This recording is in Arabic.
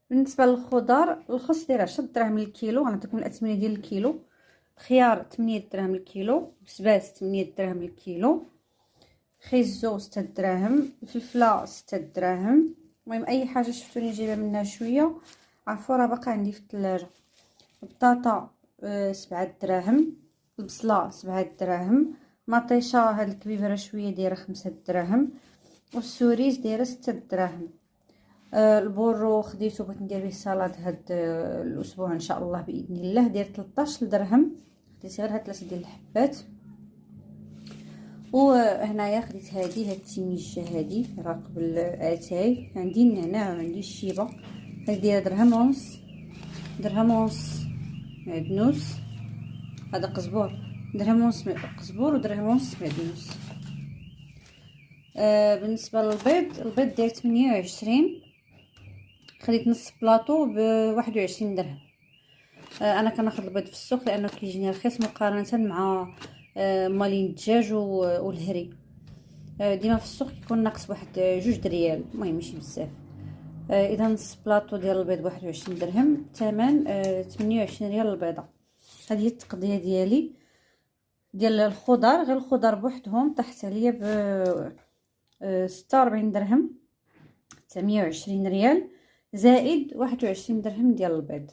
بالنسبه للخضر، الخس داير 10 دراهم للكيلو، غنعطيكم الاثمنه ديال الكيلو. الخيار 8 دراهم للكيلو، بسباس 8 دراهم للكيلو، خيزو 6 دراهم، الفلفله 6 دراهم. المهم اي حاجه شفتوني جايبه منها شويه عفوا راه باقا عندي في الثلاجه. البطاطا 7 دراهم، البصله 7 دراهم، مطيشه هاد الكبيبه شويه دايره 5 دراهم، والسوريز دايره 6 دراهم. البورو خديته بغيت ندير به سلطه هاد الاسبوع ان شاء الله باذن الله، داير 13 درهم. خديت غير هاد 3 ديال الحبات. وهنايا خديت هاد التيميجه هادي راقب اتاي. عندي النعناع وعندي الشيبه، هادي دايره درهم ونص. درهم ونص معدنوس، هذا قزبور. درهم ونص قزبور ودرهم ونص معدنوس. بالنسبه للبيض، البيض داير 28. خديت نص بلاطو ب21 درهم. انا كناخذ البيض في السوق لانه كيجيني رخيص مقارنه مع مالين الدجاج والهري. ديما في السوق كيكون ناقص واحد 2 دريال، المهم ماشي بزاف. اذا نص بلاطو ديال البيض ب21 درهم، الثمن 28 ريال البيضه. هذه هي التقضيه ديالي ديال الخضر. غير الخضر بوحدهم طاحت عليا ب 46 درهم، 920 ريال، زائد 21 درهم ديال البيض.